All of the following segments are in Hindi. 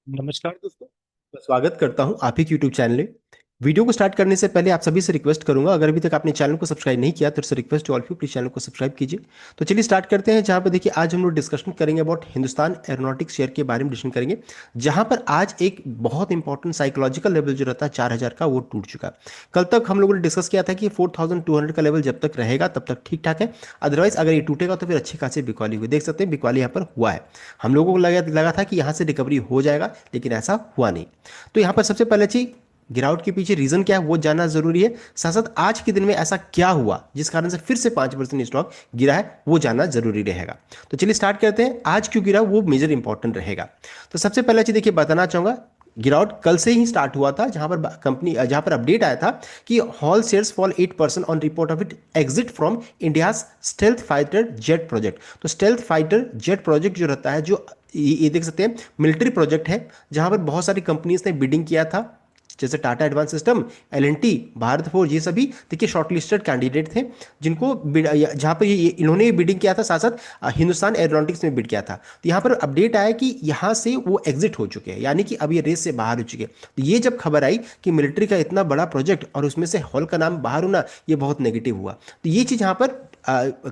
नमस्कार दोस्तों। मैं स्वागत करता हूं आप ही के यूट्यूब चैनल में। वीडियो को स्टार्ट करने से पहले आप सभी से रिक्वेस्ट करूंगा, अगर अभी तक आपने चैनल को सब्सक्राइब नहीं किया तो इससे request to all of you, please channel को सब्सक्राइब कीजिए। तो चलिए स्टार्ट करते हैं। जहां पर देखिए आज हम लोग डिस्कशन करेंगे अबाउट हिंदुस्तान एरोनॉटिक्स शेयर के बारे में डिस्कशन करेंगे। जहां पर आज एक बहुत इंपॉर्टेंट साइकोलॉजिकल लेवल जो रहता है 4,000 का, वो टूट चुका। कल तक हम लोगों ने डिस्कस किया था कि 4,200 का लेवल जब तक रहेगा तब तक ठीक ठाक है। अदरवाइज अगर ये टूटेगा तो फिर अच्छी खासी बिकवाली हुई, देख सकते हैं बिकवाली यहाँ पर हुआ है। हम लोगों को लगा था कि यहाँ से रिकवरी हो जाएगा, लेकिन ऐसा हुआ नहीं। तो यहाँ पर सबसे पहले चीज, गिरावट के पीछे रीजन क्या है वो जानना जरूरी है। साथ साथ आज के दिन में ऐसा क्या हुआ जिस कारण से फिर से 5% स्टॉक गिरा है, वो जानना जरूरी रहेगा। तो चलिए स्टार्ट करते हैं, आज क्यों गिरा वो मेजर इंपॉर्टेंट रहेगा। तो सबसे पहले चीज देखिए बताना चाहूंगा, गिरावट कल से ही स्टार्ट हुआ था, जहां पर अपडेट आया था कि hall shares fall 8% on report of it exit from India stealth fighter jet project. तो स्टेल्थ फाइटर जेट प्रोजेक्ट जो रहता है, जो ये देख सकते हैं मिलिट्री प्रोजेक्ट है, जहां पर बहुत सारी कंपनीज ने बिडिंग किया था, जैसे Tata advance system, L&T, Bharat forge, ये सभी देखिए शॉर्टलिस्टेड कैंडिडेट थे जिनको जहां पर इन्होंने बिडिंग किया था, साथ साथ हिंदुस्तान एरोनॉटिक्स में बिड किया था। तो यहां पर अपडेट आया कि यहां से वो एग्जिट हो चुके हैं, यानी कि अब ये रेस से बाहर हो चुके हैं। तो ये जब खबर आई कि मिलिट्री का इतना बड़ा प्रोजेक्ट और उसमें से हॉल का नाम बाहर होना, ये बहुत नेगेटिव हुआ। तो ये चीज यहां पर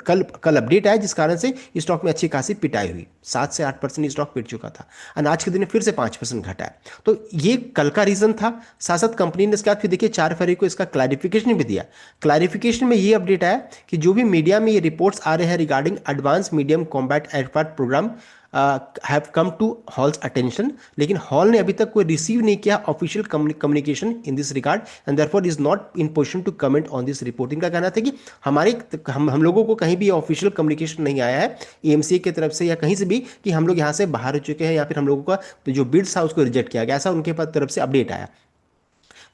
कल कल अपडेट आया, जिस कारण से स्टॉक में अच्छी खासी पिटाई हुई। 7 से 8% स्टॉक पिट चुका था और आज के दिन में फिर से 5% घटा है। तो ये कल का रीजन था। साथ साथ कंपनी ने इसके बाद फिर देखिए 4 फरवरी को इसका क्लैरिफिकेशन भी दिया। क्लैरिफिकेशन में ये अपडेट आया कि जो भी मीडिया में ये रिपोर्ट्स आ रहे हैं regarding advance medium combat aircraft programme have come to HAL's attention, लेकिन हॉल ने अभी तक कोई रिसीव नहीं किया official communication in this regard and therefore is not in position to comment on this report. इनका कहना था कि हमारे हम लोगों को कहीं भी ऑफिशियल कम्युनिकेशन नहीं आया है एएमसी की तरफ से या कहीं से भी कि हम लोग यहाँ से बाहर हो चुके हैं या फिर हम लोगों का जो बिड्स था उसको रिजेक्ट किया गया, ऐसा उनके तरफ से अपडेट आया।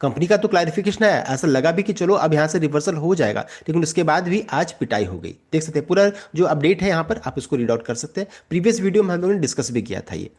कंपनी का तो क्लैरिफिकेशन है, ऐसा लगा भी कि चलो अब यहाँ से रिवर्सल हो जाएगा, लेकिन उसके बाद भी आज पिटाई हो गई। देख सकते हैं पूरा जो अपडेट है यहाँ पर, आप उसको रीड आउट कर सकते हैं। प्रीवियस वीडियो में हम लोगों ने डिस्कस भी किया था ये।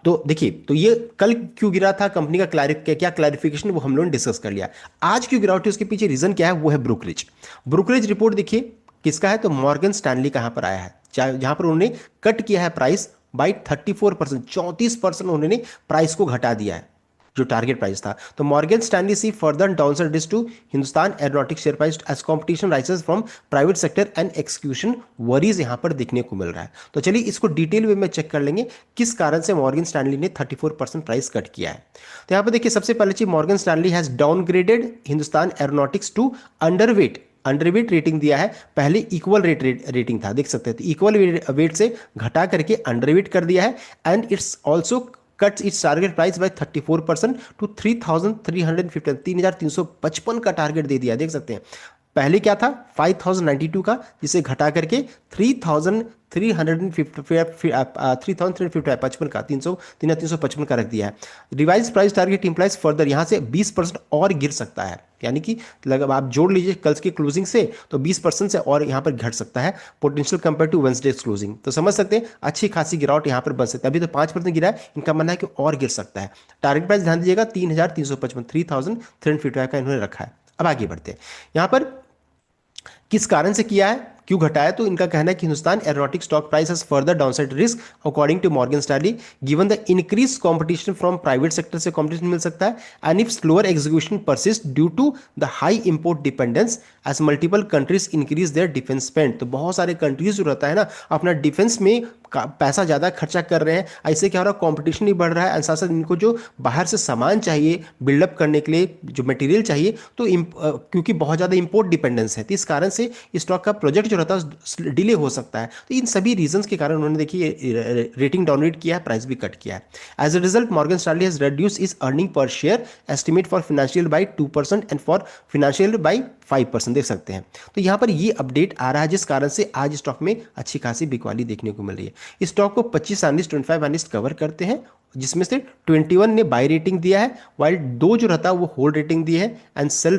तो देखिए, तो ये कल क्यों गिरा था, कंपनी का क्या क्लैरिफिकेशन, वो हम लोगों ने डिस्कस कर लिया। आज क्यों गिरावट है उसके पीछे रीजन क्या है, वो है ब्रोकरेज। ब्रोकरेज रिपोर्ट देखिए किसका है, तो मॉर्गन स्टैनली का यहाँ पर आया है, जहां पर उन्होंने कट किया है प्राइस बाई 34%, 34% उन्होंने प्राइस को घटा दिया है जो टारगेट प्राइस था। तो Morgan Stanley see further downside risk to Hindustan Aeronautics share price as competition rises from private sector and execution worries यहां पर देखने को मिल रहा है। तो चलिए इसको डिटेल वे में चेक कर लेंगे किस कारण से मॉर्गन स्टैनली ने 34% प्राइस कट किया है। तो यहां पर देखिए सबसे पहले चीज, Morgan Stanley has downgraded Hindustan Aeronautics to underweight rating दिया है। पहले इक्वल रेटिंग था, देख सकते हैं, तो इक्वल वेट से घटा करके अंडरवेट कर दिया है and it's also cuts its target price by 34% to 3,350, 3,355 का टारगेट दे दिया, देख सकते हैं। पहले क्या था 5,092 का, जिसे घटा करके 3,355 का 3,355 का रख दिया है। Revise price target implies further यहाँ से 20% और गिर सकता है, यानी कि लगभग आप जोड़ लीजिए कल की क्लोजिंग से तो 20% से और यहाँ पर घट सकता है potential compare to Wednesday closing. तो समझ सकते हैं अच्छी खासी गिरावट यहाँ पर बन सकता है। अभी तो 5% गिरा है, इनका मानना है कि और गिर सकता है। टारगेट प्राइस ध्यान दीजिएगा 3,355, 3,355 का इन्होंने रखा है। अब आगे बढ़ते हैं, यहाँ पर किस कारण से किया है, क्यों घटाया, तो इनका कहना है कि Hindustan Aeronautics stock price has further downside risk according to Morgan Stanley given the increase competition from private sector से कंपटीशन मिल सकता है and if slower execution persist due to the high import dependence as multiple countries increase their defence spend. तो बहुत सारे कंट्रीज जो रहता है ना अपना डिफेंस में पैसा ज़्यादा खर्चा कर रहे हैं, ऐसे क्या हो रहा है कंपटीशन ही बढ़ रहा है, साथ साथ इनको जो बाहर से सामान चाहिए बिल्डअप करने के लिए, जो मटेरियल चाहिए, तो क्योंकि बहुत ज़्यादा इंपोर्ट डिपेंडेंस है, तो इस कारण से स्टॉक का प्रोजेक्ट जो रहता है डिले हो सकता है। तो इन सभी रीजंस के कारण उन्होंने देखिए रेटिंग डाउनग्रेड किया है, प्राइस भी कट किया है। As a result Morgan Stanley has reduce is earning per share estimate for financial by 2% and for financial by 5%, देख सकते हैं। तो यहाँ पर ये अपडेट आ रहा है जिस कारण से आज स्टॉक में अच्छी खासी बिकवाली देखने को मिल रही है। इस स्टॉक को 25 एनालिस्ट 25 एनालिस्ट कवर करते हैं, जिसमें से 21 ने बाय रेटिंग दिया है, वाइल 2 जो रहता है वो होल्ड रेटिंग दी है and sell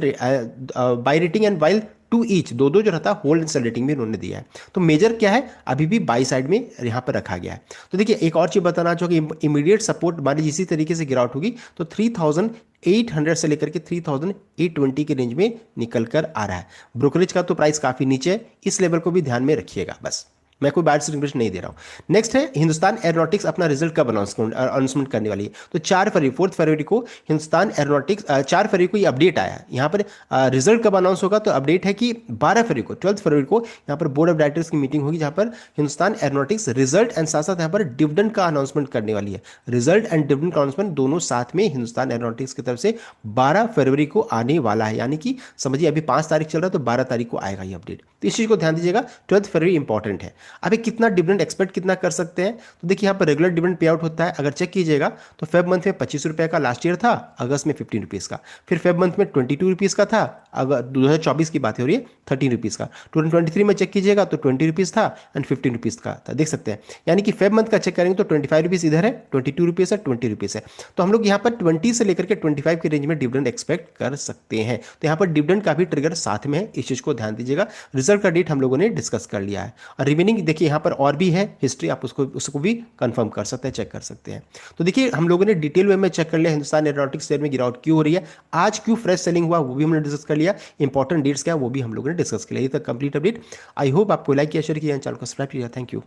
buy rating and while 2 each, दो जो रहता है होल्ड एंड सेल रेटिंग भी उन्होंने दिया है। तो मेजर क्या है, अभी भी बाई साइड में यहाँ पर रखा गया है। तो देखिए एक और चीज बताना चाहूँगा, इमीडिएट सपोर्ट मान इसी तरीके से गिरावट होगी तो 3,800 से लेकर के 3,820 के रेंज में निकल कर आ रहा है। ब्रोकरेज का तो प्राइस काफी नीचे है, इस लेवल को भी ध्यान में रखिएगा बस। मैं कोई बैड इन्फॉर्मेशन नहीं दे रहा हूँ। नेक्स्ट है हिंदुस्तान एरोनॉटिक्स अपना रिजल्ट कब अनाउंसमेंट करने वाली है। तो 4 फरवरी, 4 फरवरी को हिंदुस्तान एरोनॉटिक्स, 4 फरवरी को ये अपडेट आया है यहाँ पर। रिजल्ट कब अनाउंस होगा, तो अपडेट है कि 12 फरवरी को, 12 फरवरी को यहाँ पर बोर्ड ऑफ डायरेक्टर्स की मीटिंग होगी, जहाँ पर हिंदुस्तान एरोनॉटिक्स रिजल्ट एंड साथ साथ यहाँ पर डिविडेंड का अनाउंसमेंट करने वाली है। रिजल्ट एंड डिविडेंड का अनाउंसमेंट दोनों साथ में हिंदुस्तान एरोनॉटिक्स की तरफ से 12 फरवरी को आने वाला है। यानी कि समझिए अभी 5 तारीख चल रहा है, तो 12 तारीख को आएगा ये अपडेट। तो इस चीज को ध्यान दीजिएगा, 12 फरवरी इंपॉर्टेंट है। अभी कितना डिविडेंड एक्सपेक्ट कितना कर सकते हैं, तो देखिए यहाँ पर रेगुलर डिविडेंड पे आउट होता है, अगर चेक कीजिएगा तो फेब मंथ में 25 रुपए का लास्ट ईयर था, अगस्त में 15 रुपीज़ का, फिर फेब मंथ में 22 रुपीज़ का था, अगर 2024 की बात हो रही है 13 रुपीज़ का, 2023 में चेक कीजिएगा तो 20 रुपीज़ था एंड 15 रुपीज़ का था, देख सकते हैं। यानी कि फेब मंथ का चेक करेंगे तो 25 रुपीज़ इधर है, 22 रुपीज़ है, 20 रुपीज़ है। तो हम लोग यहाँ पर 20 से लेकर के 25 की रेंज में डिविडेंड एक्सपेक्ट कर सकते हैं। तो यहाँ पर डिविडेंड का भी ट्रिगर साथ में है, इस चीज को ध्यान दीजिएगा। रिजल्ट का डेट हम लोगों ने डिस्कस कर लिया है, और रिमेनिंग देखिए यहाँ पर और भी है हिस्ट्री, आप उसको भी कंफर्म कर सकते हैं, चेक कर सकते हैं। तो देखिए हम लोगों ने डिटेल वे में चेक कर लिया हिंदुस्तान एरोनॉटिक्स शेयर में गिरावट क्यों हो रही है, आज क्यों फ्रेश सेलिंग हुआ वो भी हमने डिस्कस कर लिया, इंपॉर्टेंट डेट्स क्या वो भी हम लोगों ने डिस्कस कर लिया। ये तक कंप्लीट अपडेट। आई होप आपको लाइक किया, शेयर किया, चैनल को सब्सक्राइब किया। Thank you.